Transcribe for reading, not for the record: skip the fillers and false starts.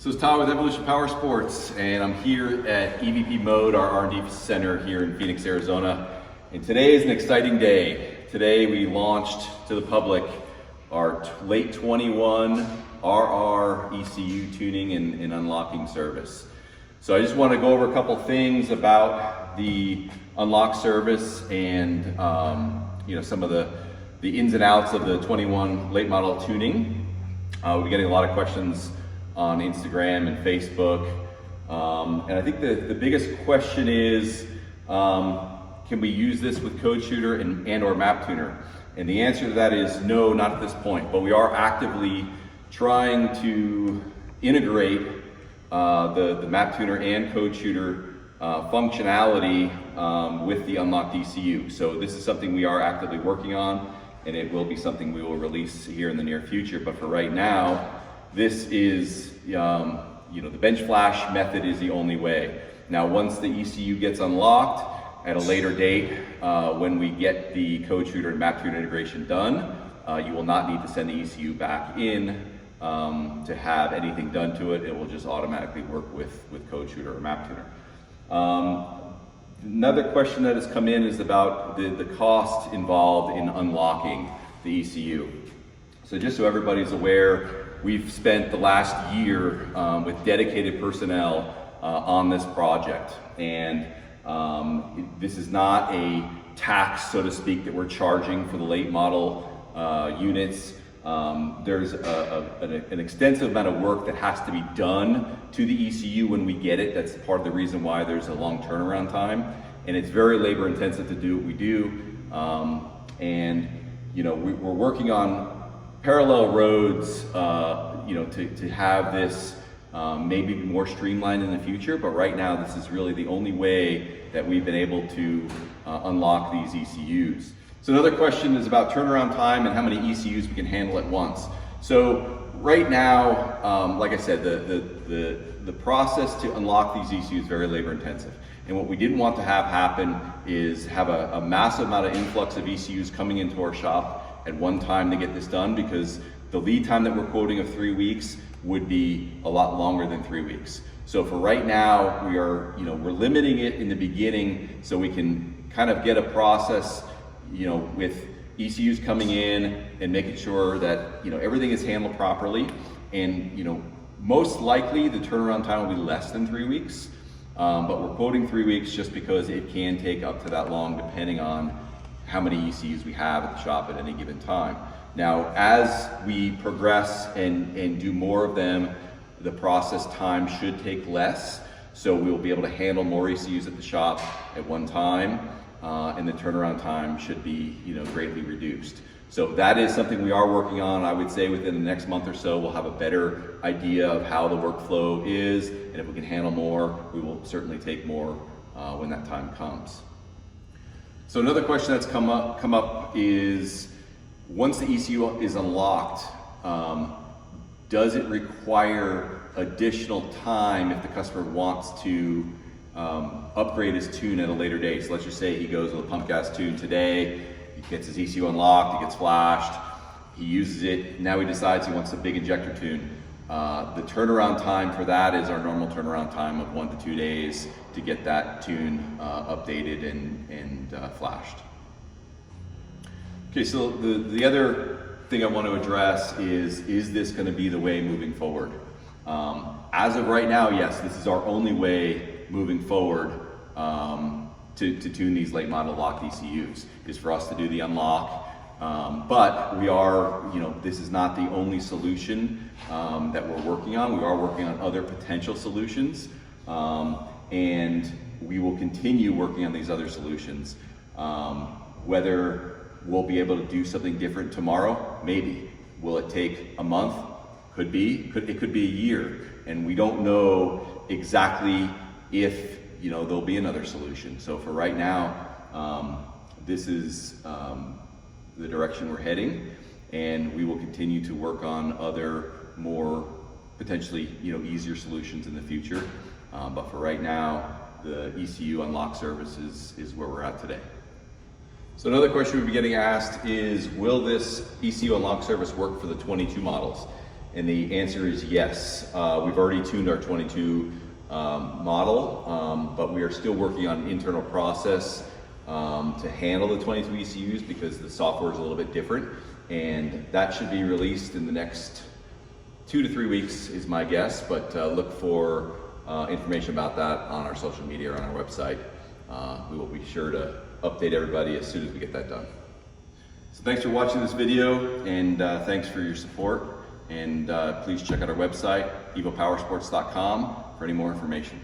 So it's Todd with Evolution Powersports, and I'm here at EVP Mode, our R&D center here in Phoenix, Arizona. And today is an exciting day. Today we launched to the public our late 21 RR ECU tuning and unlocking service. So I just want to go over a couple things about the unlock service and some of the ins and outs of the 21 late model tuning. We're getting a lot of questions on Instagram and Facebook. And I think the biggest question is, can we use this with Code Shooter and or Map Tuner? And the answer to that is no, not at this point, but we are actively trying to integrate the Map Tuner and Code Shooter functionality with the unlocked ECU. So this is something we are actively working on, and it will be something we will release here in the near future. But for right now, this is, the bench flash method is the only way. Now, once the ECU gets unlocked at a later date, when we get the Code Shooter and Map Tuner integration done, you will not need to send the ECU back in to have anything done to it. It will just automatically work with Code Shooter or Map Tuner. Another question that has come in is about the cost involved in unlocking the ECU. So just so everybody's aware, we've spent the last year with dedicated personnel on this project. And this is not a tax, so to speak, that we're charging for the late model units. There's an extensive amount of work that has to be done to the ECU when we get it. That's part of the reason why there's a long turnaround time. And it's very labor intensive to do what we do. We're working on parallel roads, to have this maybe be more streamlined in the future. But right now, this is really the only way that we've been able to unlock these ECUs. So another question is about turnaround time and how many ECUs we can handle at once. So right now, like I said, the process to unlock these ECUs is very labor intensive. And what we didn't want to have happen is have a massive amount of influx of ECUs coming into our shop at one time to get this done, because the lead time that we're quoting of 3 weeks would be a lot longer than 3 weeks. So for right now, we're limiting it in the beginning so we can kind of get a process with ECUs coming in and making sure that everything is handled properly. And most likely the turnaround time will be less than 3 weeks, but we're quoting 3 weeks just because it can take up to that long depending on how many ECUs we have at the shop at any given time. Now, as we progress and do more of them, the process time should take less, so we'll be able to handle more ECUs at the shop at one time. And the turnaround time should be greatly reduced. So that is something we are working on. I would say within the next month or so, we'll have a better idea of how the workflow is, and if we can handle more, we will certainly take more when that time comes. So another question that's come up is, once the ECU is unlocked, does it require additional time if the customer wants to upgrade his tune at a later date? So let's just say he goes with a pump gas tune today, he gets his ECU unlocked, he gets flashed, he uses it, now he decides he wants a big injector tune. The turnaround time for that is our normal turnaround time of 1 to 2 days to get that tune updated and flashed. Okay, so the other thing I want to address is this going to be the way moving forward? As of right now, yes, this is our only way moving forward to tune these late model locked ECUs, is for us to do the unlock. But we are, this is not the only solution that we're working on. We are working on other potential solutions, and we will continue working on these other solutions. Whether we'll be able to do something different tomorrow, maybe. Will it take a month? Could be. It could be a year, and we don't know exactly if there'll be another solution. So for right now, this is the direction we're heading, and we will continue to work on other more potentially easier solutions in the future. But for right now, the ECU unlock service is where we're at today. So another question we've been getting asked is, will this ECU unlock service work for the 22 models? And the answer is yes. We've already tuned our 22 model, but we are still working on an internal process to handle the 22 ECUs because the software is a little bit different. And that should be released in the next 2 to 3 weeks is my guess, but look for information about that on our social media or on our website. We will be sure to update everybody as soon as we get that done. So thanks for watching this video, and thanks for your support. And please check out our website, evopowersports.com, for any more information.